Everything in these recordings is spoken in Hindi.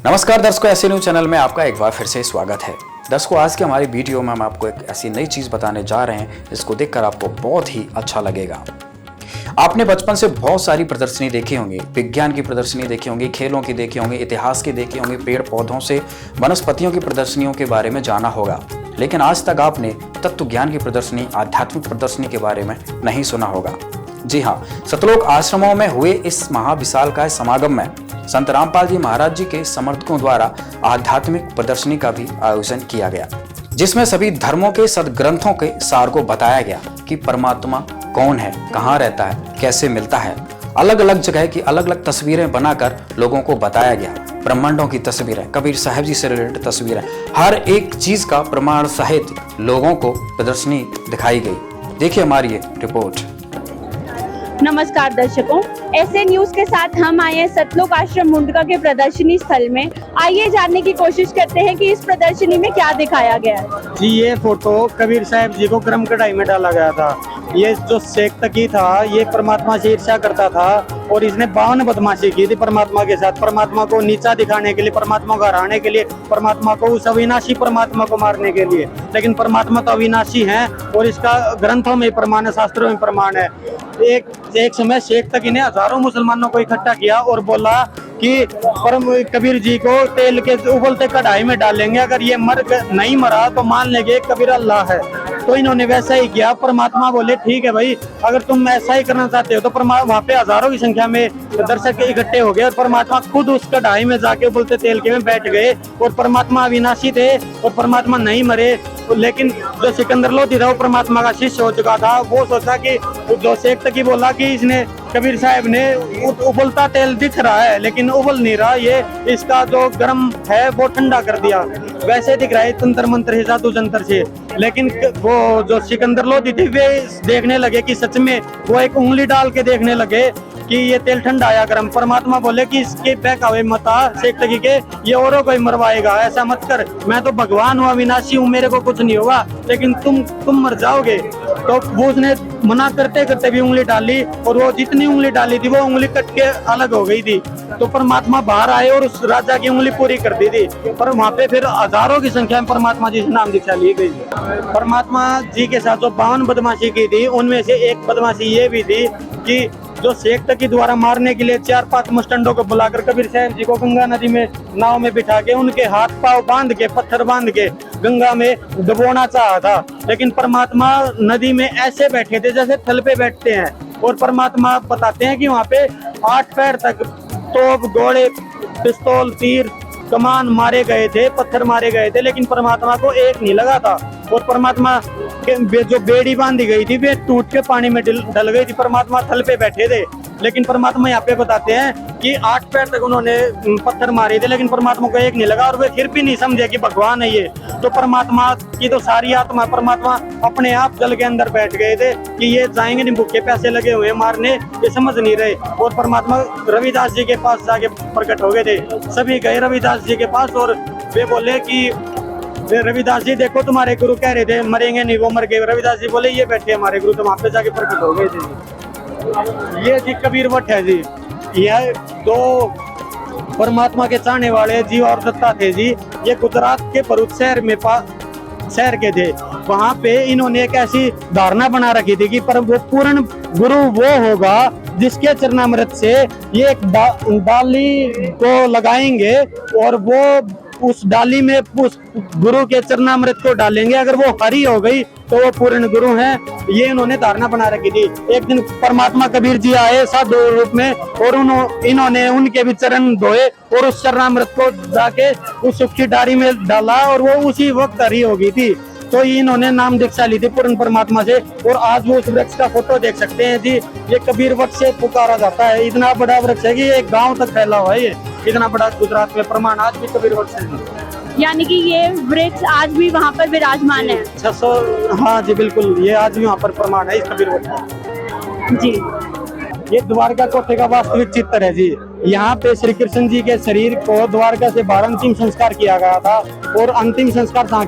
नमस्कार दर्शकों, ऐसे न्यूज चैनल में आपका एक बार फिर से स्वागत है। दर्शकों, आज की हमारी वीडियो में हम आपको एक ऐसी नई चीज बताने जा रहे हैं जिसको देखकर आपको बहुत ही अच्छा लगेगा। आपने बचपन से बहुत सारी प्रदर्शनी देखी होंगी, विज्ञान की प्रदर्शनी देखी होंगी, खेलों की देखी होंगी, इतिहास की देखी होंगी, पेड़ पौधों से वनस्पतियों की प्रदर्शनियों के बारे में जाना होगा, लेकिन आज तक आपने तत्व ज्ञान की प्रदर्शनी, आध्यात्मिक प्रदर्शनी के बारे में नहीं सुना होगा। जी हाँ, सतलोक आश्रमों में हुए इस महाविशालकाय समागम में संत रामपाल जी महाराज जी के समर्थकों द्वारा आध्यात्मिक प्रदर्शनी का भी आयोजन किया गया, जिसमें सभी धर्मों के सदग्रंथों के सार को बताया गया कि परमात्मा कौन है, कहाँ रहता है, कैसे मिलता है। अलग अलग जगह की अलग अलग तस्वीरें बनाकर लोगों को बताया गया। ब्रह्मांडों की तस्वीरें, कबीर साहब जी से रिलेटेड तस्वीरें, हर एक चीज का प्रमाण सहित लोगों को प्रदर्शनी दिखाई गई। देखिए हमारी ये रिपोर्ट। नमस्कार दर्शकों, ऐसे न्यूज के साथ हम आए हैं सतलोक आश्रम मुंडका के प्रदर्शनी स्थल में। आइए जानने की कोशिश करते हैं कि इस प्रदर्शनी में क्या दिखाया गया है। जी, ये फोटो कबीर साहब जी को गर्म कढ़ाई में डाला गया था। ये जो शेख तकी था, ये परमात्मा से ईर्ष्या करता था और इसने 52 बदमाशी की थी परमात्मा के साथ, परमात्मा को नीचा दिखाने के लिए, परमात्मा को हराने के लिए, परमात्मा को, उस अविनाशी परमात्मा को मारने के लिए। लेकिन परमात्मा तो अविनाशी है और इसका ग्रंथों में प्रमाण है, शास्त्रों में प्रमाण है। एक समय शेख तकी ने हजारों मुसलमानों को इकट्ठा किया और बोला कि परम कबीर जी को तेल के उबलते कढ़ाई में डालेंगे, अगर ये नहीं मरा तो मान लेंगे कबीर अल्लाह है। तो इन्होंने वैसा ही किया। परमात्मा बोले ठीक है भाई, अगर तुम ऐसा ही करना चाहते हो तो वहाँ पे हजारों की संख्या में दर्शक इकट्ठे हो गए और परमात्मा खुद उस कढ़ाई में जाके उबलते तेल के में बैठ गए। और परमात्मा अविनाशी थे और परमात्मा नहीं मरे। लेकिन जो सिकंदर लोधी था, वो परमात्मा का शिष्य हो चुका था। वो सोचा कि जो शेख तकी बोला कि इसने कबीर साहब ने उबलता तेल दिख रहा है लेकिन उबल नहीं रहा, ये इसका जो गर्म है वो ठंडा कर दिया, वैसे दिख रहा है तंत्र मंत्र से, जादू जंतर से। लेकिन वो जो सिकंदर लोधी थे वे देखने लगे कि सच में, वो एक उंगली डाल के देखने लगे कि ये तेल ठंडा आया गर्म। परमात्मा बोले कि इसके बहकावे मता शेख तकी के, ये औरों को ही मरवाएगा, ऐसा मत कर, मैं तो भगवान हूँ, अविनाशी हूँ, मेरे को कुछ नहीं होगा, लेकिन तुम मर जाओगे। तो वो उसने मना करते करते भी उंगली डाली और वो जितनी उंगली डाली थी वो उंगली कट के अलग हो गई थी। तो परमात्मा बाहर आए और उस राजा की उंगली पूरी कर दी थी। पर वहाँ पे फिर हजारों की संख्या में परमात्मा जी से नाम दीक्षा ली गई। परमात्मा जी के साथ जो 52 बदमाशी की थी, उनमें से एक बदमाशी ये भी थी कि जो शेख तकी द्वारा मारने के लिए 4-5 मुस्टंडों को बुलाकर कबीर साहब जी को गंगा नदी में नाव में बिठा के उनके हाथ पांव बांध के, पत्थर बांध के गंगा में डुबोना चाहा था। लेकिन परमात्मा नदी में ऐसे बैठे थे जैसे थल पे बैठते हैं। और परमात्मा बताते हैं कि वहाँ पे 8 पैर तक तोप, घोड़े, पिस्तौल, तीर, कमान मारे गए थे, पत्थर मारे गए थे, लेकिन परमात्मा को एक नहीं लगा था। और परमात्मा के जो बेड़ी बांधी गई थी वे टूट के पानी में डल गई थी। परमात्मा थल पे बैठे थे, लेकिन परमात्मा यहाँ पे बताते हैं कि 8 पैर तक उन्होंने पत्थर मारे थे, लेकिन परमात्मा को एक नहीं लगा और वे फिर भी नहीं समझे कि भगवान है ये। तो परमात्मा की तो सारी आत्मा, परमात्मा अपने आप जल के अंदर बैठ गए थे कि ये जाएंगे नहीं, भूखे प्यासे लगे हुए मारने, ये समझ नहीं रहे। और परमात्मा रविदास जी के पास जाके प्रकट हो गए थे। सभी गए रविदास जी के पास और वे बोले कि रविदास जी देखो, तुम्हारे गुरु कह रहे थे मरेंगे नहीं, वो मर गए। रविदास जी बोले ये बैठे हमारे गुरु, तो वहाँ पे जाके प्रकट हो गए थे। ये जी कबीर वट है जी। यह 2 परमात्मा के चाहने वाले जीव और दत्ता थे जी। ये गुजरात के भरूच शहर के थे। वहाँ पे इन्होंने एक ऐसी धारणा बना रखी थी कि पर वो पूर्ण गुरु वो होगा जिसके चरणामृत से ये एक डाली को लगाएंगे और वो उस डाली में उस गुरु के चरणामृत को डालेंगे, अगर वो हरी हो गई तो वो पूर्ण गुरु हैं। ये इन्होंने धारणा बना रखी थी। एक दिन परमात्मा कबीर जी आए साधु रूप में और इन्होंने उनके भी चरण धोए और उस चरणामृत को जाके उस सूखी डाली में डाला और वो उसी वक्त हरी हो गई थी। तो इन्होंने नाम दीक्षा ली थी पूर्ण परमात्मा से। और आज वो उस वृक्ष का फोटो देख सकते हैं जी। ये कबीर वृक्ष से पुकारा जाता है। इतना बड़ा वृक्ष है कि एक गाँव तक फैला हुआ है। ये इतना बड़ा गुजरात में प्रमाण आज भी कबीर वृक्ष है। यानी कि ये वृक्ष आज भी वहाँ पर विराजमान है। 600, हाँ जी बिल्कुल, ये आज भी वहाँ पर प्रमाण है इस कबीर वृक्ष जी। ये द्वारका कोटे का वास्तविक चित्र है जी। यहाँ पे श्री कृष्ण जी के शरीर को द्वारका से बाहर अंतिम संस्कार किया गया था। और अंतिम संस्कार जहाँ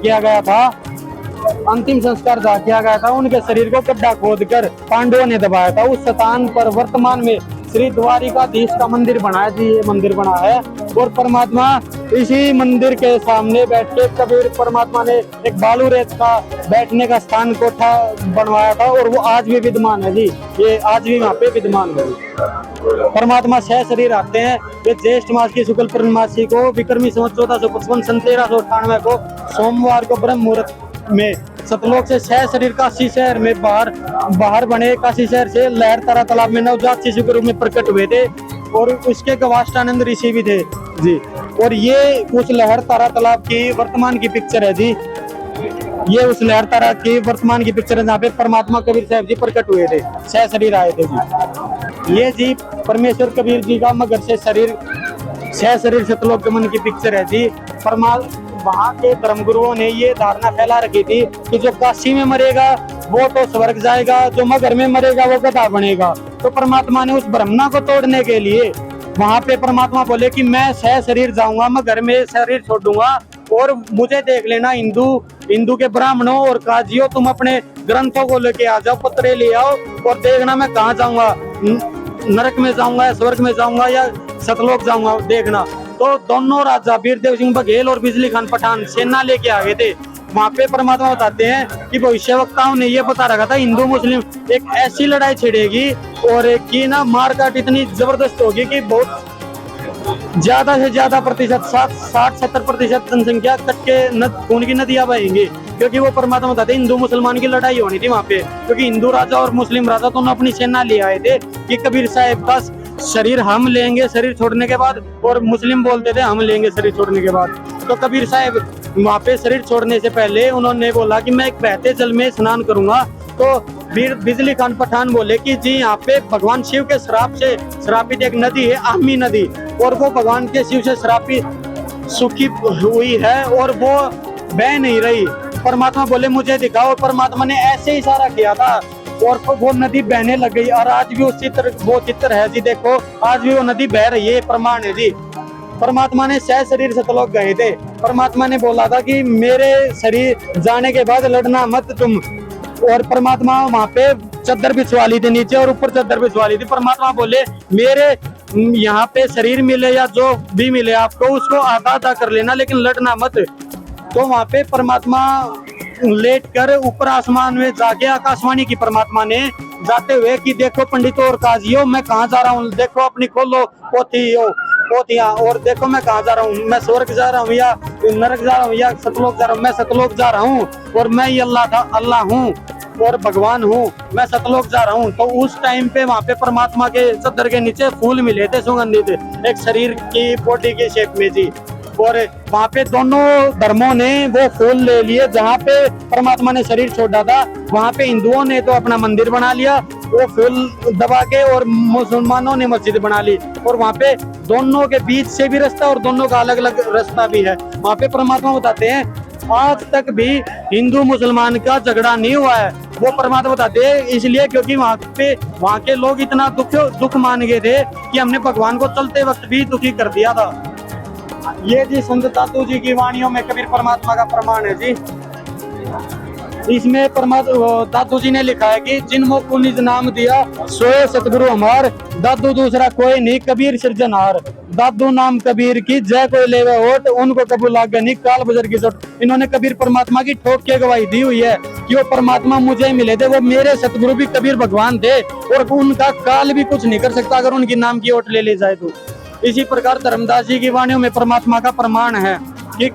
किया गया था, उनके शरीर को गड्ढा खोदकर पांडवों ने दबाया था। उस स्थान पर वर्तमान में श्री द्वारिकाधीश का मंदिर बना है जी, ये मंदिर बना है। और परमात्मा इसी मंदिर के सामने बैठ के कबीर परमात्मा ने एक बालू रेत का बैठने का स्थान कोठा बनवाया था, और वो आज भी विद्यमान है जी, ये आज भी वहाँ पे विद्यमान है। परमात्मा सह शरीर आते हैं। ये ज्येष्ठ मास की शुक्ल पूर्णिमासी को विक्रमी संवत 1455 सन 1398 को सोमवार को ब्रह्म मुहूर्त में सतलोक से सह शरीर काशी शहर में बाहर बने काशी शहर से लहर तारा तालाब में नवजात शिशु के रूप में प्रकट हुए थे, और उसके गवाष्टानंद ऋषि भी थे जी। और ये उस लहर तारा तालाब की वर्तमान की पिक्चर है जी, ये उस लहर तारा की वर्तमान की पिक्चर है जहाँ पे परमात्मा कबीर साहब जी प्रकट हुए थे, सह शरीर आए थे जी। ये जी परमेश्वर कबीर जी का मगर से शरीर सह शरीर सतलोक गमन की पिक्चर है जी। वहाँ के धर्मगुरुओं ने ये धारणा फैला रखी थी कि जो काशी में मरेगा वो तो स्वर्ग जाएगा, जो मगर में मरेगा वो गधा बनेगा। तो परमात्मा ने उस भ्रमना को तोड़ने के लिए वहाँ पे परमात्मा बोले कि मैं सह शरीर जाऊंगा, मैं घर में शरीर छोड़ दूंगा, और मुझे देख लेना हिंदू के ब्राह्मणों और काजियों, तुम अपने ग्रंथों को लेके आ जाओ, पत्रे ले आओ, और देखना मैं कहाँ जाऊंगा, नरक में जाऊंगा या स्वर्ग में जाऊंगा या सतलोक जाऊंगा, देखना। तो दोनों राजा वीरदेव सिंह बघेल और बिजली खान पठान सेना लेके आ गए थे। वहाँ पे परमात्मा बताते हैं कि भविष्यवक्ताओं ने ये बता रखा था हिंदू मुस्लिम एक ऐसी लड़ाई छिड़ेगी और कि ना मारकाट इतनी जबरदस्त होगी कि बहुत ज्यादा से ज्यादा प्रतिशत 60-70% जनसंख्या कट के खून की नदियां बहेंगी, क्योंकि वो परमात्मा बताते हिंदू मुसलमान की लड़ाई होनी थी वहाँ पे, क्योंकि हिंदू राजा और मुस्लिम राजा दोनों अपनी सेना ले आए थे कि कबीर साहब का शरीर हम लेंगे शरीर छोड़ने के बाद, और मुस्लिम बोलते थे हम लेंगे शरीर छोड़ने के बाद। तो कबीर साहब वहाँ पे शरीर छोड़ने से पहले उन्होंने बोला कि मैं एक बहते जल में स्नान करूंगा। तो वीर बिजली खान पठान बोले कि जी यहाँ पे भगवान शिव के श्राप से श्रापित एक नदी है आमी नदी, और वो भगवान के शिव से श्रापित सूखी हुई है और वो बह नहीं रही। परमात्मा बोले मुझे दिखाओ, परमात्मा ने ऐसे इशारा किया था और वो नदी बहने लग गई, और आज भी उस वो चित्र है जी, देखो आज भी वो नदी बह रही है, प्रमाण है जी। परमात्मा ने सह शरीर सतलोक गए थे, परमात्मा ने बोला था कि मेरे शरीर जाने के बाद लड़ना मत तुम, और परमात्मा वहाँ पे चद्दर बिछवा ली थी नीचे और ऊपर चद्दर बिछवा ली थी। परमात्मा बोले मेरे यहाँ पे शरीर मिले या जो भी मिले आपको उसको आधा आधा कर लेना, लेकिन लड़ना मत। तो वहाँ पे परमात्मा लेट कर ऊपर आसमान में जाके आकाशवाणी की परमात्मा ने जाते हुए कि देखो पंडितों और काजियों मैं कहाँ जा रहा हूँ, देखो अपनी खोलो पोथियां और देखो मैं कहाँ जा रहा हूँ, मैं स्वर्ग जा रहा हूँ या नरक जा रहा हूँ या सतलोक जा रहा हूँ। मैं सतलोक जा रहा हूँ और मैं ही अल्लाह हूँ और भगवान हूँ, मैं सतलोक जा रहा हूँ। तो उस टाइम पे वहाँ पे परमात्मा के चद्दर के नीचे फूल मिले थे सुगंधित, एक शरीर की बॉडी के शेप में जी, और वहाँ पे दोनों धर्मों ने वो फूल ले लिए। जहाँ पे परमात्मा ने शरीर छोड़ा था वहाँ पे हिंदुओं ने तो अपना मंदिर बना लिया वो फूल दबा के, और मुसलमानों ने मस्जिद बना ली, और वहाँ पे दोनों के बीच से भी रास्ता और दोनों का अलग अलग रास्ता भी है। वहाँ पे परमात्मा बताते हैं आज तक भी हिंदू मुसलमान का झगड़ा नहीं हुआ है। वो परमात्मा बताते हैं इसलिए क्योंकि वहाँ के लोग इतना दुख मान गए थे कि हमने भगवान को चलते वक्त भी दुखी कर दिया था। ये जी संत दादू जी की वाणियों में कबीर परमात्मा का प्रमाण है जी। इसमें दादू जी ने लिखा है कि जिनको को निज नाम दिया सोए सतगुरु हमार, दादू दूसरा कोई नहीं कबीर सृजनहार। दादू नाम कबीर की जय कोई लेवे होट, उनको कबूल लागे नहीं काल बजर की चोट। इन्होंने कबीर परमात्मा की ठोक के गवाही दी हुई है कि वो परमात्मा मुझे मिले थे, वो मेरे सतगुरु भी कबीर भगवान थे और उनका काल भी कुछ नहीं कर सकता अगर उनकी नाम की ओट ले ली जाए तो। इसी प्रकार धर्मदास जी की वाणियों में परमात्मा का प्रमाण है कि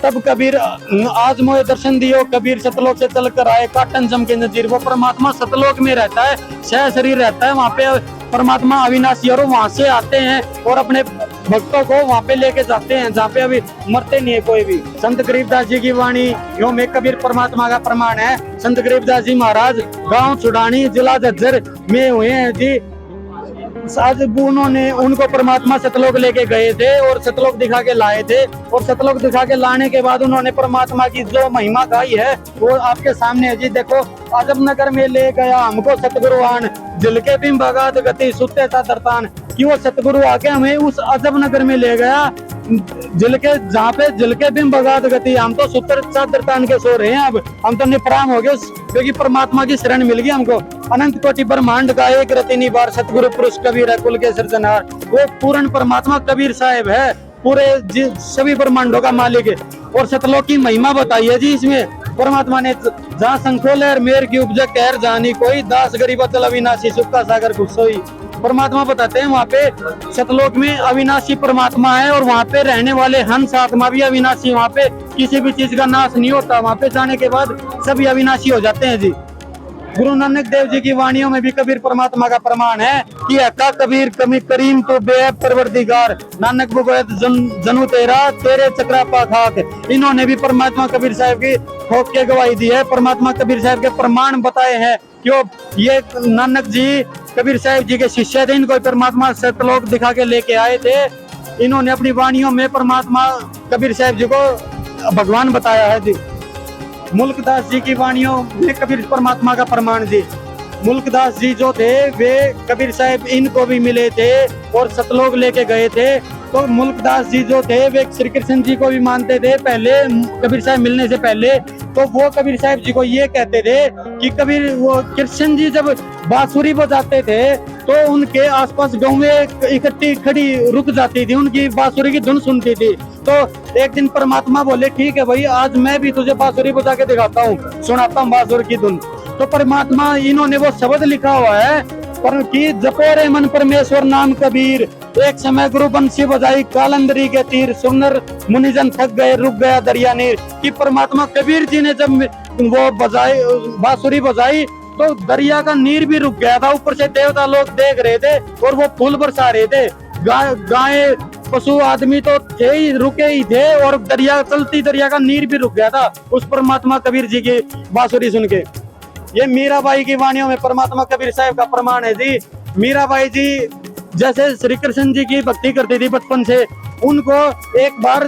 तब कबीर आज मोए दर्शन दियो, कबीर सतलोक से चल कर आए काटन जम के नजीर। वो परमात्मा सतलोक में रहता है, सह शरीर रहता है, वहाँ पे परमात्मा अविनाशी और वहाँ से आते हैं और अपने भक्तों को वहाँ पे लेके जाते हैं जहाँ पे अभी मरते नहीं है कोई भी। संत गरीबदास जी की वाणी यो में कबीर परमात्मा का प्रमाण है। संत गरीबदास जी महाराज गाँव छुड़ानी जिला झज्जर में हुए हैं जी। आज उन्होंने उनको परमात्मा सतलोक लेके गए थे और सतलोक दिखा के लाए थे, और सतलोक दिखा के लाने के बाद उन्होंने परमात्मा की जो महिमा गाई है वो आपके सामने है जी। देखो अजब नगर में ले गया हमको सतगुरुआन, जिलके बिम भगात गति सुते सा दरतान। कि वो सतगुरु आके हमें उस अजब नगर में ले गया जिलके जहाँ पे जिलके बिम भगात गति, हम तो सुतर सा दरतान के सो रहे हैं, अब हम तो निपराम हो गए क्योंकि परमात्मा की शरण मिल गई हमको। अनंत कोटि ब्रह्मांड का एक रति निवार सतगुरु पुरुष कबीर है कुल के सृजनहार। वो पूर्ण परमात्मा कबीर साहब है, पूरे सभी ब्रह्मांडों का मालिक है। और सतलोक की महिमा बताई है जी इसमें परमात्मा ने, जहाँ संखो लहर मेर की उपजक कहर जानी कोई, दास गरीब अतल अविनाशी सुख का सागर गुस्सोई। परमात्मा बताते हैं वहाँ पे सतलोक में अविनाशी परमात्मा है, और वहाँ पे रहने वाले हंस आत्मा भी अविनाशी। वहाँ पे किसी भी चीज का नाश नहीं होता, वहाँ पे जाने के बाद सभी अविनाशी हो जाते हैं जी। गुरु नानक देव जी की वाणियों में भी कबीर परमात्मा का प्रमाण है कि हक्का कबीर कमी करीम तो बेअब परवरदिगार, नानक बुगैत जनु तेरा तेरे चक्रा पा खाक। इन्होंने भी परमात्मा कबीर साहब की ठोक के गवाही दी है, परमात्मा कबीर साहब के प्रमाण बताए हैं। क्यों ये नानक जी कबीर साहब जी के शिष्य थे, इनको परमात्मा सतलोक दिखा के लेके आए थे। इन्होंने अपनी वाणियों में परमात्मा कबीर साहब जी को भगवान बताया है जी। मुल्कदास जी की वाणियों में कबीर परमात्मा का प्रमाण जी। मुल्कदास जी जो थे वे कबीर साहब इनको भी मिले थे और सतलोक लेके गए थे। तो मुल्कदास जी जो थे वे श्री कृष्ण जी को भी मानते थे पहले, कबीर साहब मिलने से पहले। तो वो कबीर साहब जी को ये कहते थे कि कबीर वो कृष्ण जी जब बांसुरी बजाते थे तो उनके आसपास गाँव में इकट्ठी खड़ी रुक जाती थी, उनकी बांसुरी की धुन सुनती थी। तो एक दिन परमात्मा बोले ठीक है भाई, आज मैं भी तुझे बांसुरी बजा के दिखाता हूँ, सुनाता हूँ बांसुरी की धुन। तो परमात्मा इन्होंने वो शब्द लिखा हुआ है पर कि जपो रे मन परमेश्वर नाम कबीर, एक समय गुरु बंसी बजाई कालंदरी के तीर, सुनर मुनिजन थक गए रुक गया दरिया नीर। कि परमात्मा कबीर जी ने जब वो बजाई बांसुरी बजाई तो दरिया का नीर भी रुक गया था। ऊपर से देवता लोग देख रहे थे और वो फूल बरसा रहे थे। गाय पशु आदमी तो थे ही, रुके ही थे, और दरिया चलती दरिया का नीर भी रुक गया था उस परमात्मा कबीर जी की बांसुरी सुन के। ये मीराबाई की वाणियों में परमात्मा कबीर साहब का प्रमाण है जी। मीराबाई जी जैसे श्री कृष्ण जी की भक्ति करती थी बचपन से, उनको एक बार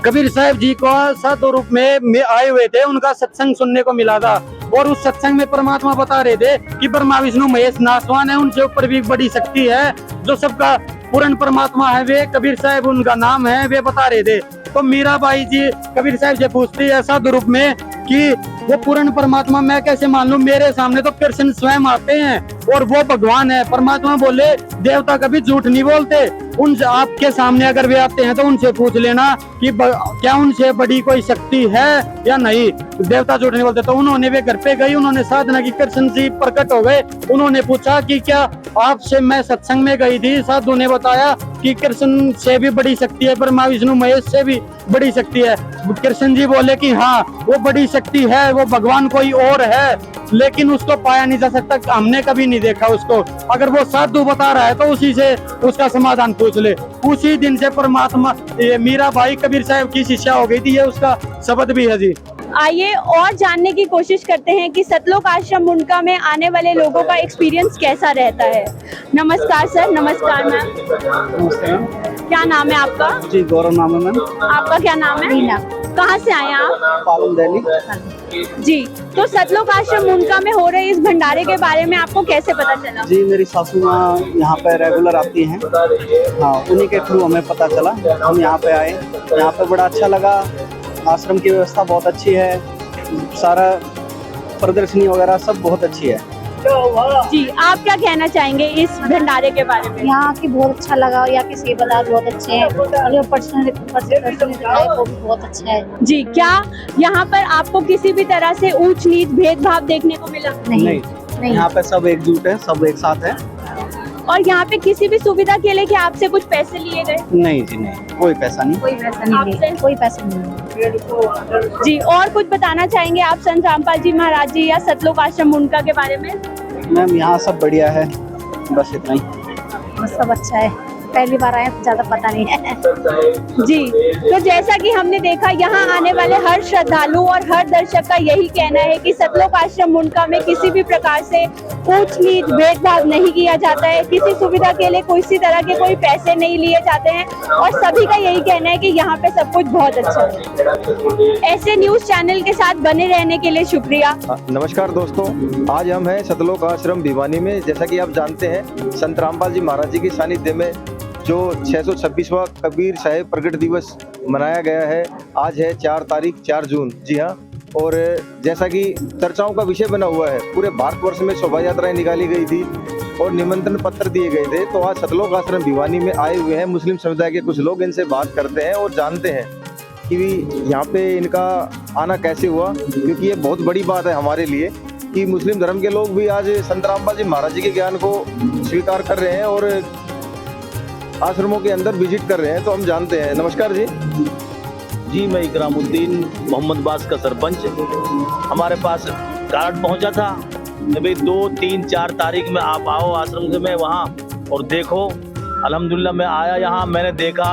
कबीर साहब जी को साधु रूप में आए हुए थे, उनका सत्संग सुनने को मिला था। और उस सत्संग में परमात्मा बता रहे थे कि ब्रह्मा विष्णु महेश नासवान है, उनसे ऊपर भी बड़ी शक्ति है जो सबका पूर्ण परमात्मा है, वे कबीर साहब उनका नाम है, वे बता रहे थे। तो मीराबाई जी कबीर साहब से पूछती है साधु रूप में कि वो पूर्ण परमात्मा मैं कैसे मान लूं, मेरे सामने तो कृष्ण स्वयं आते हैं और वो भगवान है। परमात्मा बोले देवता कभी झूठ नहीं बोलते, उनसे आपके सामने अगर वे आते हैं तो उनसे पूछ लेना कि क्या उनसे बड़ी कोई शक्ति है या नहीं, देवता झूठ नहीं बोलते। तो उन्होंने वे घर पे गई, उन्होंने साधना की, कृष्ण जी प्रकट हो गए। उन्होंने पूछा कि क्या आपसे, मैं सत्संग में गई थी, साधु ने बताया कि कृष्ण से भी बड़ी शक्ति है, ब्रह्मा विष्णु महेश से भी बड़ी शक्ति है। कृष्ण जी बोले कि हाँ वो बड़ी शक्ति है, वो भगवान कोई और है, लेकिन उसको पाया नहीं जा सकता, हमने कभी नहीं देखा उसको। अगर वो साधु बता रहा है तो उसी से उसका समाधान पूछ ले। उसी दिन से परमात्मा ये मीराबाई कबीर साहब की शिष्या हो गई थी, ये उसका शब्द भी है जी। आइए और जानने की कोशिश करते हैं कि सतलोक आश्रम मुंडका में आने वाले लोगों का एक्सपीरियंस कैसा रहता है। नमस्कार सर। नमस्कार मैम। नमस्ते। क्या नाम है आपका? जी गौरव नाम है मैम। आपका क्या नाम है? मीना। कहाँ से आए आप? पालम दिल्ली। जी, तो सतलोक आश्रम मुंडका में हो रहे इस भंडारे के बारे में आपको कैसे पता चला? जी मेरी सासू माँ यहाँ पे रेगुलर आती हैं, हाँ उन्हीं के थ्रू हमें पता चला, हम यहाँ पे आए। यहाँ पे बड़ा अच्छा लगा, आश्रम की व्यवस्था बहुत अच्छी है, सारा प्रदर्शनी वगैरह सब बहुत अच्छी है। जी, आप क्या कहना चाहेंगे इस भंडारे के बारे में? यहाँ की बहुत अच्छा लगा, यहाँ के सेवादार बहुत अच्छे हैं और जो पर्सनल वो भी बहुत अच्छा है। जी, क्या यहाँ पर आपको किसी भी तरह से ऊंच नीच भेदभाव देखने को मिला? नहीं, यहाँ पे सब एकजुट है, सब एक साथ है। और यहाँ पे किसी भी सुविधा के लिए क्या आपसे कुछ पैसे लिए गए? नहीं जी नहीं, कोई पैसा नहीं। कोई पैसा नहीं आपसे? कोई पैसा नहीं। जी, और कुछ बताना चाहेंगे आप संत रामपाल जी महाराज जी या सतलोक आश्रम मुंडका के बारे में? मैम यहाँ सब बढ़िया है, बस इतना ही। बस सब अच्छा है, पहली बार आए तो ज्यादा पता नहीं है। जी, तो जैसा कि हमने देखा यहाँ आने वाले हर श्रद्धालु और हर दर्शक का यही कहना है कि सतलोक आश्रम मुंडका में किसी भी प्रकार से ऊंच नीच भेदभाव नहीं किया जाता है, किसी सुविधा के लिए किसी तरह के कोई पैसे नहीं लिए जाते हैं और सभी का यही कहना है कि यहाँ पे सब कुछ बहुत अच्छा है। ऐसे न्यूज चैनल के साथ बने रहने के लिए शुक्रिया। नमस्कार दोस्तों, आज हम हैं सतलोक आश्रम भिवानी में। जैसा कि आप जानते हैं संत रामपाल जी महाराज जी की सानिध्य में जो 626वां कबीर साहेब प्रगट दिवस मनाया गया है। आज है 4 तारीख 4 जून। जी हाँ, और जैसा कि चर्चाओं का विषय बना हुआ है, पूरे भारतवर्ष में शोभा यात्राएं निकाली गई थी और निमंत्रण पत्र दिए गए थे। तो आज सतलोक आश्रम भिवानी में आए हुए हैं मुस्लिम समुदाय के कुछ लोग, इनसे बात करते हैं और जानते हैं कि यहाँ पे इनका आना कैसे हुआ, क्योंकि ये बहुत बड़ी बात है हमारे लिए कि मुस्लिम धर्म के लोग भी आज संत रामपाल जी महाराज जी के ज्ञान को स्वीकार कर रहे हैं और आश्रमों के अंदर विजिट कर रहे हैं। तो हम जानते हैं। नमस्कार जी। जी, मैं इकरामुद्दीन मोहम्मद बास का सरपंच। हमारे पास कार्ड पहुंचा था कि भाई 2, 3, 4 तारीख में आप आओ आश्रम में वहाँ और देखो। अल्हम्दुलिल्लाह मैं आया यहाँ, मैंने देखा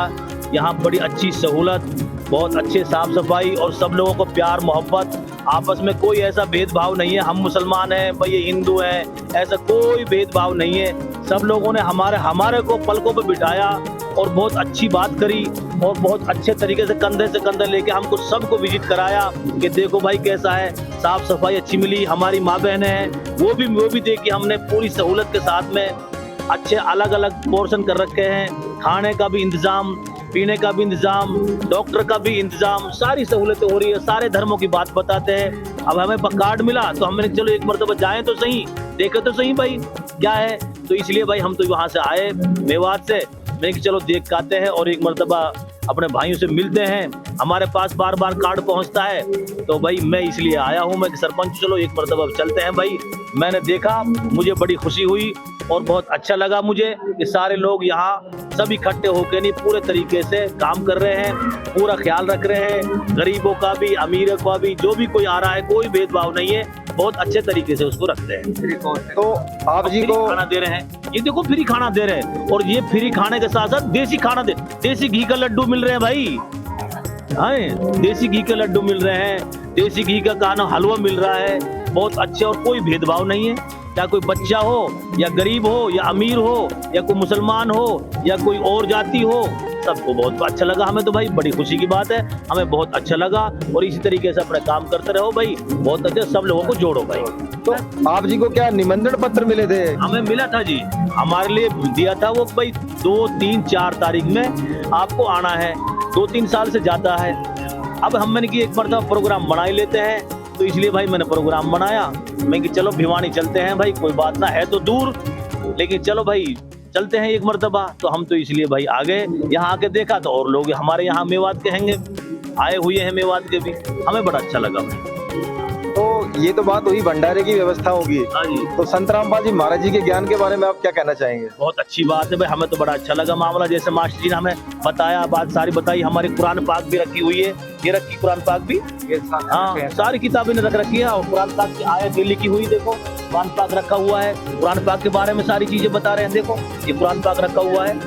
यहाँ बड़ी अच्छी सहूलत, बहुत अच्छे साफ सफाई और सब लोगों को प्यार मोहब्बत, आपस में कोई ऐसा भेदभाव नहीं है। हम मुसलमान हैं भाई, ये हिंदू हैं, ऐसा कोई भेदभाव नहीं है। सब लोगों ने हमारे को पलकों पे बिठाया और बहुत अच्छी बात करी और बहुत अच्छे तरीके से कंधे लेके हमको सबको विजिट कराया कि देखो भाई कैसा है, साफ सफाई अच्छी मिली। हमारी माँ बहनें हैं वो भी देखी हमने पूरी सहूलत के साथ में। अच्छे अलग अलग पोर्शन कर रखे हैं, खाने का भी इंतजाम, पीने का भी इंतजाम, डॉक्टर का भी इंतजाम, सारी सहूलतें हो रही है। सारे धर्मों की बात बताते हैं। अब हमें कार्ड मिला तो हमने चलो एक मरतबा जाएं तो सही, देखे तो सही भाई क्या है। तो इसलिए भाई हम तो वहाँ से आए मेवात से, मैं कि चलो देख के आते हैं और एक मरतबा अपने भाइयों से मिलते हैं। हमारे पास बार बार कार्ड पहुंचता है तो भाई मैं इसलिए आया हूं, मैं कि सरपंच चलो एक मरतबा चलते हैं भाई। मैंने देखा, मुझे बड़ी खुशी हुई और बहुत अच्छा लगा मुझे कि सारे लोग यहाँ सब इकट्ठे होकर नहीं पूरे तरीके से काम कर रहे हैं, पूरा ख्याल रख रहे हैं, गरीबों का भी अमीरों का भी, जो भी कोई आ रहा है कोई भेदभाव नहीं है, बहुत अच्छे तरीके से उसको रखते हैं। तो आप जी को खाना दे रहे हैं, ये देखो फ्री खाना दे रहे हैं और ये फ्री खाने के साथ साथ देसी खाना देसी घी का लड्डू मिल रहे हैं भाई। हाँ, देसी घी के लड्डू मिल रहे हैं, देसी घी का खाना हलवा मिल रहा है, बहुत अच्छे और कोई भेदभाव नहीं है। क्या कोई बच्चा हो या गरीब हो या अमीर हो या कोई मुसलमान हो या कोई और जाति हो, सबको बहुत अच्छा लगा। हमें तो भाई बड़ी खुशी की बात है, हमें बहुत अच्छा लगा और इसी तरीके से अपना काम करते रहो भाई, बहुत अच्छे सब लोगों को जोड़ो भाई। तो आप जी को क्या निमंत्रण पत्र मिले थे? हमें मिला था जी, हमारे लिए दिया था वो भाई 2, 3, 4 तारीख में आपको आना है। 2-3 साल से जाता है। अब हमने की एक मरतबा प्रोग्राम बना ही लेते हैं, तो इसलिए भाई मैंने प्रोग्राम बनाया। मैं कि चलो भिवानी चलते हैं भाई, कोई बात ना, है तो दूर लेकिन चलो भाई चलते हैं एक मरतबा। तो हम तो इसलिए भाई आ गए, यहाँ आके देखा तो और लोग हमारे यहाँ मेवात के हैंगे आए हुए हैं, मेवात के भी, हमें बड़ा अच्छा लगा भाई। तो ये तो बात हुई भंडारे की व्यवस्था होगी। हाँ जी। तो संत रामपाल जी महाराज जी के ज्ञान के बारे में आप क्या कहना चाहेंगे? बहुत अच्छी बात है भाई, हमें तो बड़ा अच्छा लगा मामला। जैसे मास्टर जी ने हमें बताया, बात सारी बताई, हमारी कुरान पाक भी रखी हुई है, ये रखी कुरान पाक भी, हाँ सारी किताबें ने रख रखी है और कुरान पाक की आयत भी लिखी हुई, देखो कुरान पाक रखा हुआ है, कुरान पाक के बारे में सारी चीजें बता रहे हैं, देखो ये कुरान पाक रखा हुआ है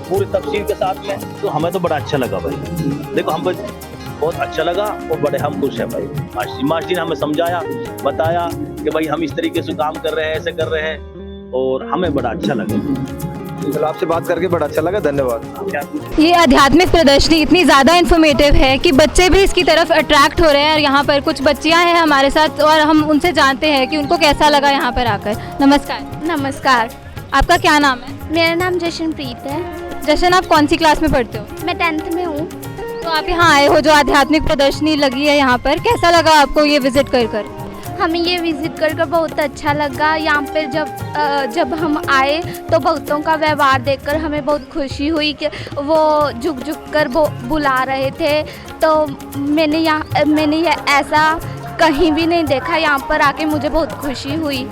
पूरी तफसीर के साथ में। तो हमें तो बड़ा अच्छा लगा भाई, देखो हम बहुत अच्छा लगा और बड़े हम खुश हैं भाई। मास्टर जी ने हमें समझाया, बताया कि भाई हम इस तरीके से काम कर रहे हैं, ऐसे कर रहे हैं और हमें बड़ा अच्छा लगा। चलो आपसे बात करके बड़ा अच्छा लगा, धन्यवाद। ये आध्यात्मिक प्रदर्शनी इतनी ज़्यादा इन्फॉर्मेटिव है कि बच्चे भी इसकी तरफ अट्रैक्ट हो रहे हैं और यहाँ पर कुछ बच्चियाँ हैं हमारे साथ और हम उनसे जानते हैं कि उनको कैसा लगा यहाँ पर आकर। नमस्कार। नमस्कार, आपका क्या नाम है? मेरा नाम जशनप्रीत है। जशन, आप कौन सी क्लास में पढ़ते हो? मैं 10th में हूँ। तो आप यहाँ आए हो, जो आध्यात्मिक प्रदर्शनी लगी है यहाँ पर, कैसा लगा आपको ये विजिट कर कर? हमें ये विज़िट कर बहुत अच्छा लगा। यहाँ पर जब हम आए तो बहुतों का व्यवहार देखकर हमें बहुत खुशी हुई कि वो झुक कर बुला रहे थे। तो मैंने ये ऐसा कहीं भी नहीं देखा, यहाँ पर आके मुझे बहुत खुशी हुई।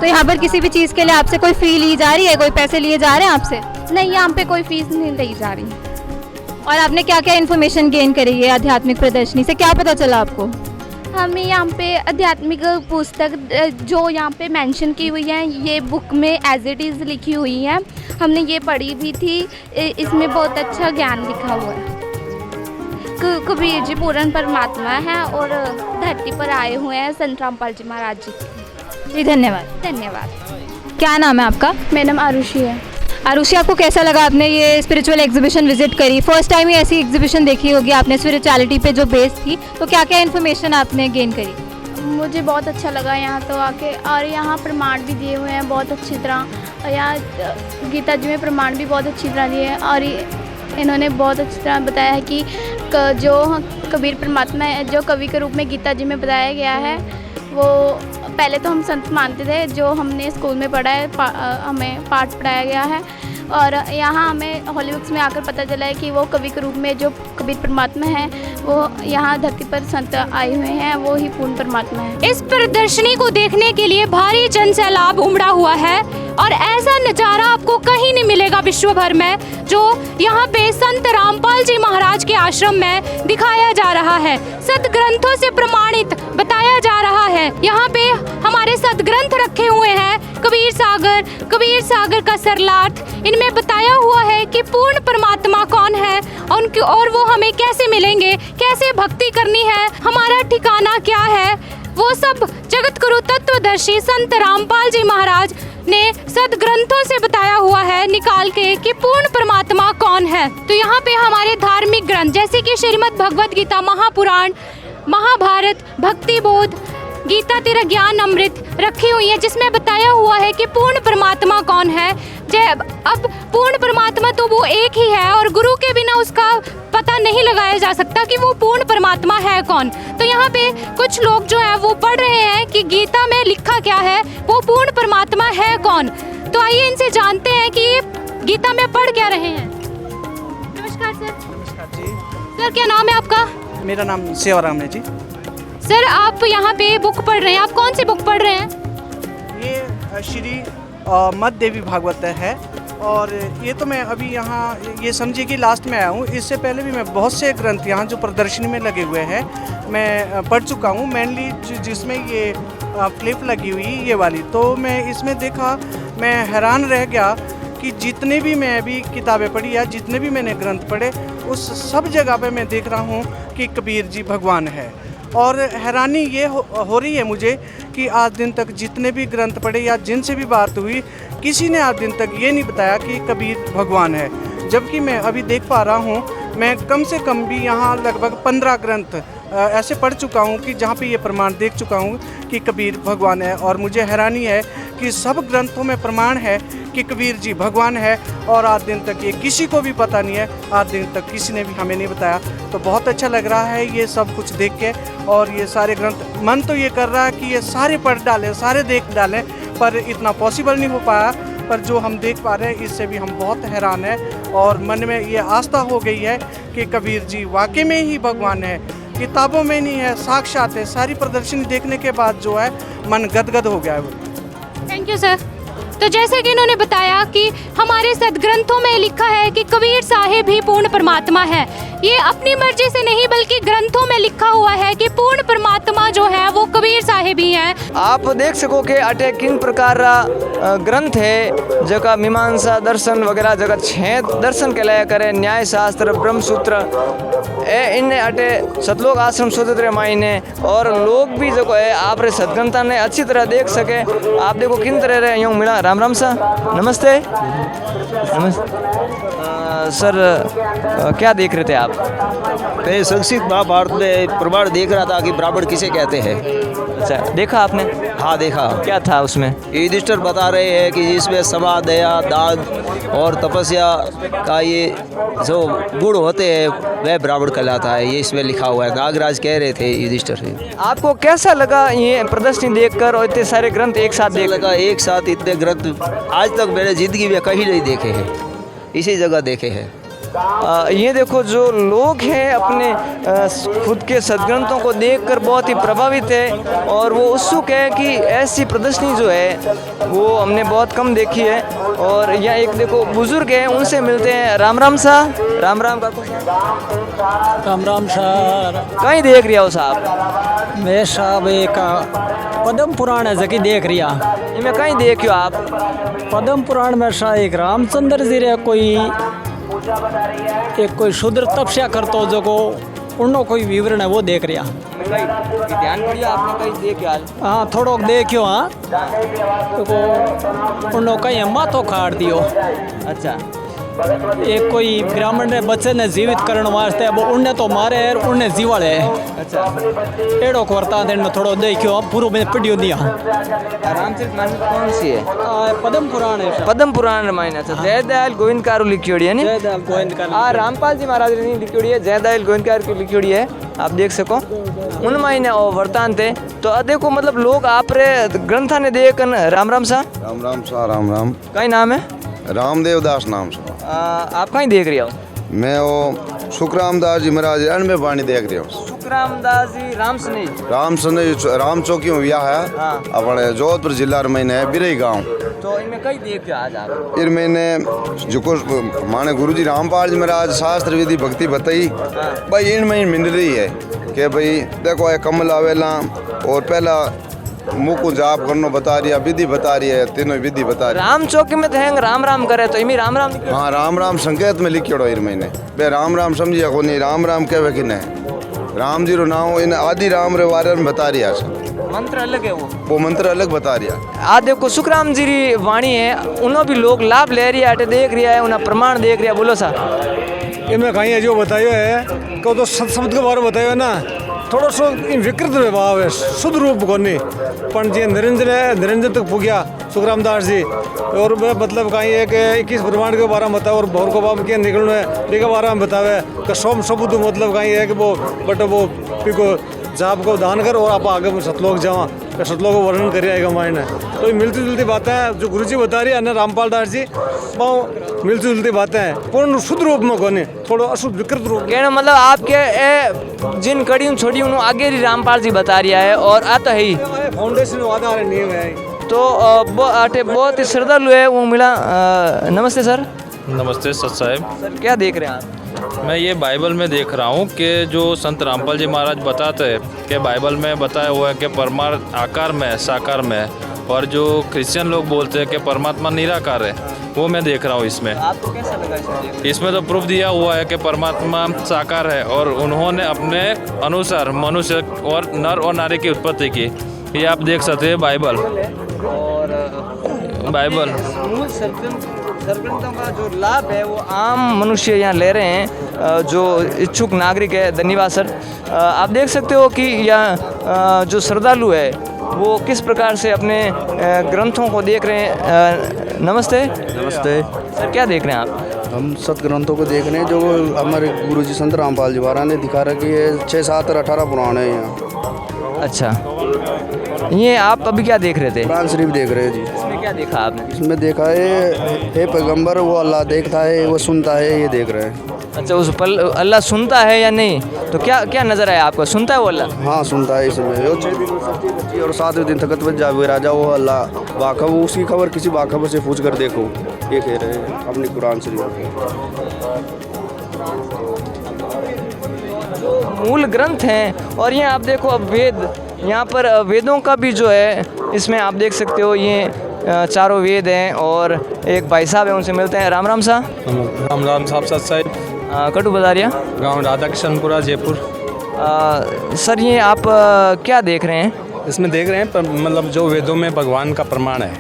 तो यहाँ पर किसी भी चीज़ के लिए आपसे कोई फ़ी ली जा रही है, कोई पैसे लिए जा रहे हैं आपसे? नहीं, यहाँ पे कोई फीस नहीं ली जा रही। और आपने क्या क्या इन्फॉर्मेशन गेन करी है आध्यात्मिक प्रदर्शनी से, क्या पता चला आपको? हमें यहाँ पे आध्यात्मिक पुस्तक जो यहाँ पे मेंशन की हुई है, ये बुक में एज इट इज़ लिखी हुई है, हमने ये पढ़ी भी थी। इसमें बहुत अच्छा ज्ञान लिखा हुआ है। कबीर जी पूर्ण परमात्मा है और धरती पर आए हुए हैं संत रामपाल जी महाराज जी। जी धन्यवाद। धन्यवाद। क्या नाम है आपका? मेरा नाम आरुषि है। आरुषि, आपको कैसा लगा? आपने ये स्पिरिचुअल एग्जीबिशन विजिट करी, फर्स्ट टाइम ही ऐसी एग्जीबिशन देखी होगी आपने स्पिरिचुअलिटी पे जो बेस थी, तो क्या क्या इन्फॉर्मेशन आपने गेन करी? मुझे बहुत अच्छा लगा यहाँ तो आके, और यहाँ प्रमाण भी दिए हुए हैं बहुत अच्छी तरह। और यहाँ गीता जी में प्रमाण भी बहुत अच्छी तरह दिए हैं और इन्होंने बहुत अच्छी तरह बताया है कि जो कबीर परमात्मा है, जो कवि के रूप में गीता जी में बताया गया है, वो पहले तो हम संत मानते थे, जो हमने स्कूल में पढ़ा है, हमें पाठ पढ़ाया गया है, और यहाँ हमें हॉली बुक्स में आकर पता चला है कि वो कवि के रूप में जो कबीर परमात्मा है, वो यहाँ धरती पर संत आए हुए हैं, वो ही पूर्ण परमात्मा है। इस प्रदर्शनी को देखने के लिए भारी जन सैलाब उमड़ा हुआ है और ऐसा नज़ारा आपको कहीं नहीं मिलेगा विश्व भर में, जो यहाँ पे संत रामपाल जी महाराज के आश्रम में दिखाया जा रहा है। सदग्रंथों से प्रमाणित बताया जा रहा है। यहाँ पे हमारे सदग्रंथ रखे हुए हैं, कबीर सागर का सरलार्थ, इनमें बताया हुआ है कि पूर्ण परमात्मा कौन है और वो हमें कैसे मिलेंगे, कैसे भक्ति करनी है, हमारा ठिकाना क्या है, वो सब जगत गुरु तत्वदर्शी संत रामपाल जी महाराज ने सदग्रंथों से बताया हुआ है निकाल के कि पूर्ण परमात्मा कौन है। तो यहाँ पे हमारे धार्मिक ग्रंथ जैसे कि श्रीमद् भगवद गीता, महापुराण, महाभारत, भक्ति बोध, गीता तेरा ज्ञान अमृत रखी हुई है, जिसमें बताया हुआ है कि पूर्ण परमात्मा कौन है। अब पूर्ण परमात्मा तो वो एक ही है और गुरु के बिना उसका पता नहीं लगाया जा सकता कि वो पूर्ण परमात्मा है कौन। तो यहाँ पे कुछ लोग जो है वो पढ़ रहे हैं कि गीता में लिखा क्या है, वो पूर्ण परमात्मा है कौन। तो आइए इनसे जानते हैं कि ये गीता में पढ़ क्या रहे हैं। नमस्कार सर। नमस्कार जी। सर क्या नाम है आपका? मेरा नाम सेवाराम है जी। सर आप यहाँ पे बुक पढ़ रहे हैं, आप कौन सी बुक पढ़ रहे हैं? ये श्री मध्य देवी भागवत है, और ये तो मैं अभी यहाँ ये समझिए कि लास्ट में आया हूँ। इससे पहले भी मैं बहुत से ग्रंथ यहाँ जो प्रदर्शनी में लगे हुए हैं मैं पढ़ चुका हूँ। मेनली जिसमें ये फ्लिप लगी हुई ये वाली, तो मैं इसमें देखा, मैं हैरान रह गया कि जितने भी मैं अभी किताबें पढ़ी या जितने भी मैंने ग्रंथ पढ़े, उस सब जगह पे मैं देख रहा हूँ कि कबीर जी भगवान है। और हैरानी ये हो रही है मुझे कि आज दिन तक जितने भी ग्रंथ पढ़े या जिनसे भी बात हुई, किसी ने आज दिन तक ये नहीं बताया कि कबीर भगवान है। जबकि मैं अभी देख पा रहा हूँ, मैं कम से कम भी यहाँ लगभग 15 ग्रंथ ऐसे पढ़ चुका हूँ कि जहाँ पे ये प्रमाण देख चुका हूँ कि कबीर भगवान है। और मुझे हैरानी है कि सब ग्रंथों में प्रमाण है कि कबीर जी भगवान है, और आज दिन तक ये किसी को भी पता नहीं है, आज दिन तक किसी ने भी हमें नहीं बताया। तो बहुत अच्छा लग रहा है ये सब कुछ देख के, और ये सारे ग्रंथ मन तो ये कर रहा है कि ये सारे पढ़ डालें, सारे देख डालें, पर इतना पॉसिबल नहीं हो पाया। पर जो हम देख पा रहे हैं इससे भी हम बहुत हैरान हैं, और मन में ये आस्था हो गई है कि कबीर जी वाकई में ही भगवान है, किताबों में नहीं है, साक्षात है। सारी प्रदर्शनी देखने के बाद जो है मन गदगद हो गया है। Thank you sir. तो जैसे कि इन्होंने बताया कि हमारे सदग्रंथों में लिखा है कि कबीर साहिब ही पूर्ण परमात्मा है। ये अपनी मर्जी से नहीं बल्कि ग्रंथों में लिखा हुआ है कि पूर्ण परमात्मा जो है वो कबीर साहिब ही है। आप देख सको कि अटे किन प्रकार ग्रंथ है जगह मीमांसा दर्शन वगैरह जगह 6 दर्शन के लाया करे, न्याय शास्त्र, ब्रह्मसूत्र इन्हें अटे सतलोक आश्रम शोधित रे मायने, और लोग भी जो है आप रे सदग्रंथा ने अच्छी तरह देख सके। आप देखो किन तरह रे यूँ मिला। राम राम सा, नमस्ते। सर क्या देख रहे थे आप? मैं संस्कृत महाभारत में प्रमाण देख रहा था कि ब्राह्मण किसे कहते हैं। अच्छा, देखा आपने? हाँ देखा। क्या था उसमें? युधिष्ठिर बता रहे हैं कि इसमें समा, दया, दान और तपस्या का ये जो गुण होते हैं वह ब्राह्मण कहलाता है, ये इसमें लिखा हुआ है। नागराज कह रहे थे युधिष्ठिर से। आपको कैसा लगा ये प्रदर्शनी देखकर और इतने सारे ग्रंथ एक साथ देख लगा? एक साथ इतने ग्रंथ आज तक मैंने जिंदगी में कहीं नहीं देखे हैं, इसी जगह देखे हैं। ये देखो जो लोग हैं अपने खुद के सदग्रंथों को देखकर बहुत ही प्रभावित है, और वो उत्सुक है कि ऐसी प्रदर्शनी जो है वो हमने बहुत कम देखी है। और यहाँ एक देखो बुजुर्ग हैं, उनसे मिलते हैं। राम राम सा। राम राम का राम राम सर। कहीं देख रहा हो साहब? मैं साहब एक पद्म पुराण है जकी देख रिया। मैं कहीं देखियो आप? पद्म पुराण में सा एक रामचंद्र जी रे कोई शूद्र तपस्या करतो जो को उन्नो कोई विवरण है वो देख रिया। ध्यान दिया आपने? कहीं देखियो? हाँ थोड़ो देखियो। हाँ तो उन्नो कहीं माथो खाड़ दियो। अच्छा, एक कोई ब्राह्मण ने बच्चे ने जीवित करने वास्ते वो उन्हें तो मारे है उन्हें जीवाड़े है। अच्छा एड़ो को वरतांत इन थोड़ो देखियो पूरो में पढ़ियो दिया। रामचरितमानस कौन सी है? पद्म पुराण है। पद्म पुराण रामायण। अच्छा जयदयाल गोविंदकार लिखियोड़ी है नी? जयदयाल गोविंदकार आ रामपाल जी महाराज ने लिखियोड़ी है, जयदयाल गोविंदकार की लिखियोड़ी है, आप देख सको उन मायने और वरतांत है। तो देखो मतलब लोग आप रे ग्रंथा ने देख राम राम सा राम राम कई नाम है? रामदेव दास नाम से आप कहीं देख रहे हो? मैं वो सुखराम दास जी महाराज अनबे पानी देख रहा हूँ। सुखराम दास जी राम सने राम चौकी में ब्याह है हाँ। अपने जोधपुर जिला में है बिरई गाँव। तो इनमें कई देख आज आप फिर मैंने जो माने गुरुजी रामपाल जी महाराज शास्त्र विधि भक्ति बताई भाई इनमें मिल रही है कि भाई देखो ये कमल आवेला और पहला मुँह को जाप करना बता रही है, विधि बता रही है, तीनों विधि बता रही है। राम चौकी में तो हैंग राम राम करे तो इमी राम राम हाँ राम राम संकेत में लिखियोड़ो इन महीने बे राम राम समझिया को नहीं राम राम कहवे कि नहीं राम जी रो नाम इन आदि राम रे बारे में बता रही है। मंत्र अलग है वो मंत्र अलग बता रही है। आज देखो सुखराम जी री वाणी है उन्हों भी लोग लाभ ले रही है, देख रहा है, उन्हें प्रमाण देख रहा है। बोलो सा इनमें कहीं है जो बतायो है को तो सत्संग के बारे में बतायो है ना थोड़ा सो विकृत भाव है शुद्ध रूप को नहीं पण जी निरंजन तक पुग्या सुखराम दास जी और मतलब कहीं है कि 21 ब्रह्मांड के बारे में बताओ और भौर को बाप के निकलने है के बारे में बतावे कि सोम सबूत मतलब कहीं है कि वो बट वो पिको जाप को दान कर और आप आगे सतलोक जावा सतलोक को वर्णन कर आएगा मायने। तो मिलती जुलती बातें हैं जो गुरुजी बता रही है ना रामपाल दास जी वो मिलती जुलती बातें हैं पूर्ण शुद्ध रूप में कोने थोड़ा अशुद्ध विकृत रूप कहना मतलब आपके जिन कड़ियों छोड़ी उन्होंने आगे ही रामपाल जी बता रहा है और आता है ही फाउंडेशन वादा नियम है। तो बहुत ही श्रद्धालु है वो मिला। नमस्ते सर। नमस्ते सत साहब। सर क्या देख रहे हैं आप? मैं ये बाइबल में देख रहा हूँ कि जो संत रामपाल जी महाराज बताते हैं कि बाइबल में बताया हुआ है कि परमार्थ आकार में है, साकार में है, और जो क्रिश्चियन लोग बोलते हैं कि परमात्मा निराकार है वो मैं देख रहा हूँ इसमें। आपको कैसा लगा इसमें तो प्रूफ दिया हुआ है कि परमात्मा साकार है और उन्होंने अपने अनुसार मनुष्य और नर और नारी की उत्पत्ति की। ये आप देख सकते हैं बाइबल और बाइबल मूल सर्वग्रंथों का जो लाभ है वो आम मनुष्य यहाँ ले रहे हैं जो इच्छुक नागरिक है। धन्यवाद सर। आप देख सकते हो कि यहाँ जो श्रद्धालु है वो किस प्रकार से अपने ग्रंथों को देख रहे हैं। नमस्ते। नमस्ते सर क्या देख रहे हैं आप? हम सत ग्रंथों को देख रहे हैं जो हमारे गुरुजी संत रामपाल जी महाराज ने दिखा रखी है 6, 7 और 18 पुराण है यहाँ। अच्छा ये आप अभी क्या देख रहे थे? कुरान शरीफ देख रहे हैं जी। इसमें क्या देखा आपने? इसमें देखा है पैगंबर वो अल्लाह देखता है वो सुनता है ये देख रहे हैं। अच्छा उस पल अल्लाह सुनता है या नहीं तो क्या क्या नज़र आया आपको? सुनता है वो अल्लाह? हाँ सुनता है इसमें वो 6 दिन सच्ची बच्ची और 7वें दिन तकत बच जावे राजा वो अल्लाह बाखबर उसकी खबर किसी बाखबर से पूछ कर देखो ये कह रहे हैं अपनी कुरान शरीफ मूल ग्रंथ हैं। और ये आप देखो अब वेद यहाँ पर वेदों का भी जो है इसमें आप देख सकते हो ये चारों वेद हैं। और एक भाई साहब हैं उनसे मिलते हैं। राम राम साहब। राम राम साहब सत साहब। कटु बजारिया गांव राधा किशनपुरा जयपुर। सर ये आप क्या देख रहे हैं? इसमें देख रहे हैं मतलब जो वेदों में भगवान का प्रमाण है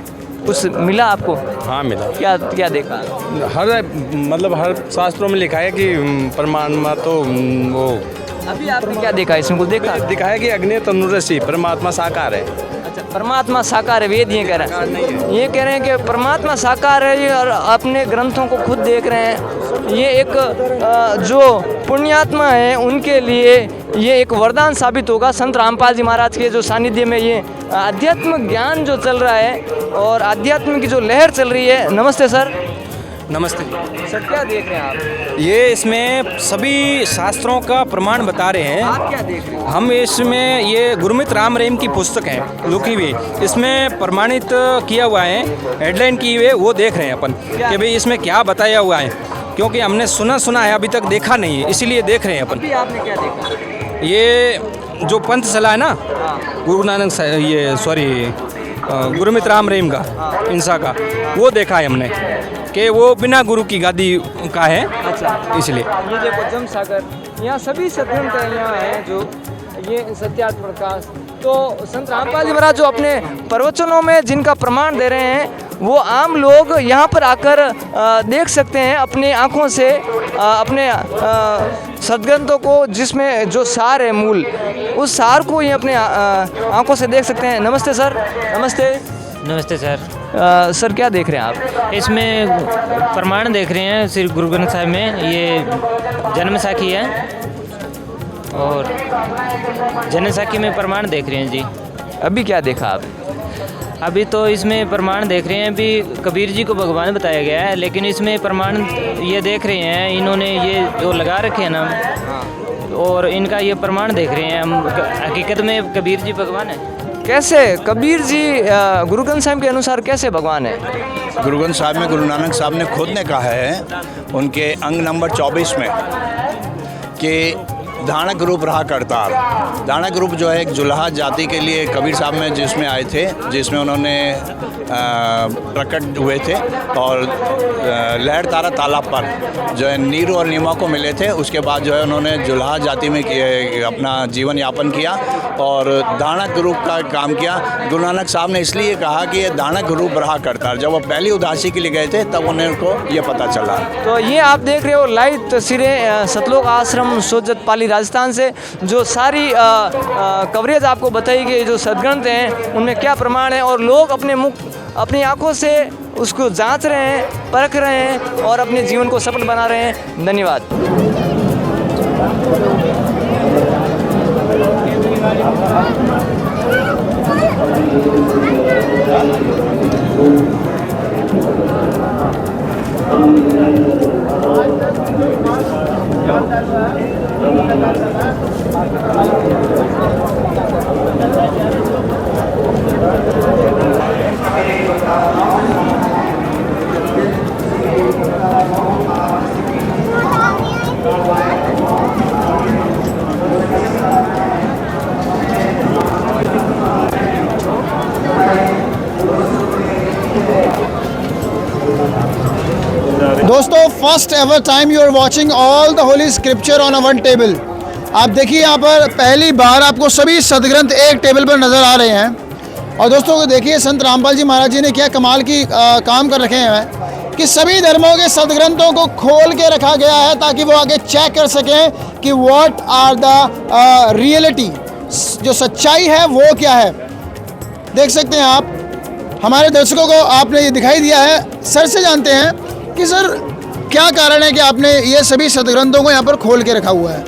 कुछ मिला आपको? हाँ मिला। क्या क्या देखा? हर शास्त्रों में लिखा है कि प्रमाण में तो वो अभी आपने क्या देखा इसमें कुछ देखा? दिखाया कि अग्नि तनुरसी परमात्मा साकार है। अच्छा परमात्मा साकार है वेद ये कह रहे हैं? ये कह रहे हैं कि परमात्मा साकार है और अपने ग्रंथों को खुद देख रहे हैं। ये एक जो पुण्यात्मा है उनके लिए ये एक वरदान साबित होगा। संत रामपाल जी महाराज के जो सानिध्य में ये आध्यात्मिक ज्ञान जो चल रहा है और आध्यात्म की जो लहर चल रही है। नमस्ते सर। नमस्ते सर क्या देख रहे हैं आप? ये इसमें सभी शास्त्रों का प्रमाण बता रहे हैं। आप क्या देख रहे हैं? हम इसमें ये गुरमित राम रहीम की पुस्तक है लुकी हुई, इसमें प्रमाणित किया हुआ है, हेडलाइन की हुई है, वो देख रहे हैं अपन कि भाई इसमें क्या बताया हुआ है, क्योंकि हमने सुना है अभी तक देखा नहीं है, इसीलिए देख रहे हैं अपन। अभी आपने क्या देखा? ये जो पंथ चला है ना गुरु नानक ये गुरमित राम रहीम का इंसा का, वो देखा है हमने कि वो बिना गुरु की गादी का है। अच्छा इसलिए ये देखो जम सागर यहाँ सभी सदग्रंथ यहाँ हैं जो ये सत्यार्थ प्रकाश। तो संत रामपाल जी महाराज जो अपने प्रवचनों में जिनका प्रमाण दे रहे हैं वो आम लोग यहाँ पर आकर देख सकते हैं अपनी आँखों से अपने सदग्रंथों को, जिसमें जो सार है मूल, उस सार को ये अपने आँखों से देख सकते हैं। नमस्ते सर। नमस्ते। नमस्ते सर। सर क्या देख रहे हैं आप? इसमें प्रमाण देख रहे हैं श्री गुरु ग्रंथ साहिब में। ये जन्म साखी है और जन्म साखी में प्रमाण देख रहे हैं जी। अभी क्या देखा आप? अभी तो इसमें प्रमाण देख रहे हैं, अभी कबीर जी को भगवान बताया गया है, लेकिन इसमें प्रमाण ये देख रहे हैं, इन्होंने ये जो लगा रखे हैं ना, और इनका ये प्रमाण देख रहे हैं। हम हकीकत में कबीर जी भगवान है। कैसे कबीर जी गुरु ग्रंथ साहिब के अनुसार कैसे भगवान है? गुरु ग्रंथ साहिब में गुरु नानक साहब ने खुद ने कहा है उनके अंग नंबर 24 में कि धानक रूप रहा करतार। धानक रूप जो है एक जुल्हा जाति के लिए कबीर साहब में जिसमें आए थे, जिसमें उन्होंने प्रकट हुए थे और लहर तारा तालाब पर जो है नीरू और नीमा को मिले थे। उसके बाद जो है उन्होंने जुल्हा जाति में अपना जीवन यापन किया और धानक रूप का काम किया। गुरु नानक साहब ने इसलिए कहा कि ये धानक रूप रहा करतार। जब वो पहली उदासी के लिए गए थे तब उनको ये पता चला। तो ये आप देख रहे हो लाइव तस्वीरें सतलोक आश्रम सोजत पाली राजस्थान से, जो सारी कवरेज आपको बताई गई। जो सदग्रंथ हैं उनमें क्या प्रमाण है और लोग अपनी आंखों से उसको जांच रहे हैं, परख रहे हैं और अपने जीवन को सफल बना रहे हैं। धन्यवाद। दोस्तों, first ever time you are watching all the holy scripture on a one table. आप देखिए यहाँ पर पहली बार आपको सभी सदग्रंथ एक टेबल पर नज़र आ रहे हैं। और दोस्तों को देखिए संत रामपाल जी महाराज जी ने क्या कमाल की काम कर रखे हैं कि सभी धर्मों के सदग्रंथों को खोल के रखा गया है ताकि वो आगे चेक कर सकें कि व्हाट आर द रियलिटी, जो सच्चाई है वो क्या है। देख सकते हैं आप, हमारे दर्शकों को आपने ये दिखाई दिया है। सर से जानते हैं कि सर क्या कारण है कि आपने ये सभी सदग्रंथों को यहाँ पर खोल के रखा हुआ है?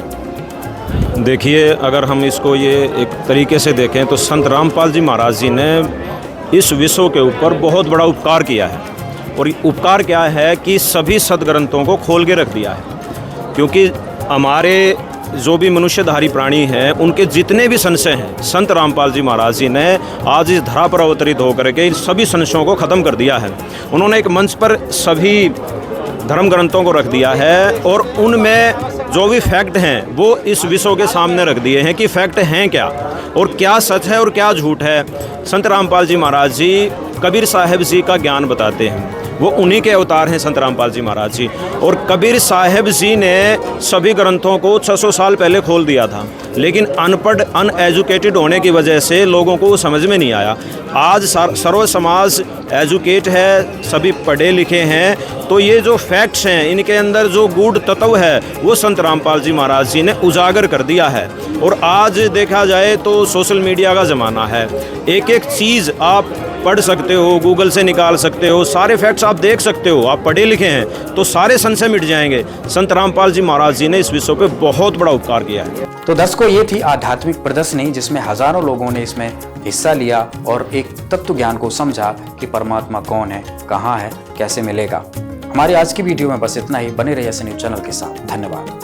देखिए, अगर हम इसको ये एक तरीके से देखें तो संत रामपाल जी महाराज जी ने इस विश्व के ऊपर बहुत बड़ा उपकार किया है। और उपकार क्या है कि सभी सदग्रंथों को खोल के रख दिया है, क्योंकि हमारे जो भी मनुष्यधारी प्राणी हैं उनके जितने भी संशय हैं संत रामपाल जी महाराज जी ने आज इस धरा पर अवतरित होकर के इन सभी संशयों को ख़त्म कर दिया है। उन्होंने एक मंच पर सभी धर्म ग्रंथों को रख दिया है और उनमें जो भी फैक्ट हैं वो इस विश्व के सामने रख दिए हैं कि फैक्ट हैं क्या और क्या सच है और क्या झूठ है। संत रामपाल जी महाराज जी कबीर साहिब जी का ज्ञान बताते हैं, वो उन्हीं के अवतार हैं संत रामपाल जी महाराज जी। और कबीर साहिब जी ने सभी ग्रंथों को 600 साल पहले खोल दिया था, लेकिन अनपढ़ अनएजुकेटेड होने की वजह से लोगों को समझ में नहीं आया। आज सर्व समाज एजुकेट है, सभी पढ़े लिखे हैं, तो ये जो फैक्ट्स हैं इनके अंदर जो गूढ़ तत्व है वो संत रामपाल जी महाराज जी ने उजागर कर दिया है। और आज देखा जाए तो सोशल मीडिया का ज़माना है, एक एक चीज़ आप पढ़ सकते हो, गूगल से निकाल सकते हो, सारे फैक्ट्स आप देख सकते हो। आप पढ़े लिखे हैं तो सारे संशय मिट जाएंगे। संत रामपाल जी महाराज जी ने इस विश्व पे बहुत बड़ा उपकार किया है। तो दर्शकों, ये थी आध्यात्मिक प्रदर्शनी जिसमें हजारों लोगों ने इसमें हिस्सा लिया और एक तत्व ज्ञान को समझा कि परमात्मा कौन है, कहाँ है, कैसे मिलेगा। हमारी आज की वीडियो में बस इतना ही। बने रहिए ऐसे न्यूज़ चैनल के साथ। धन्यवाद।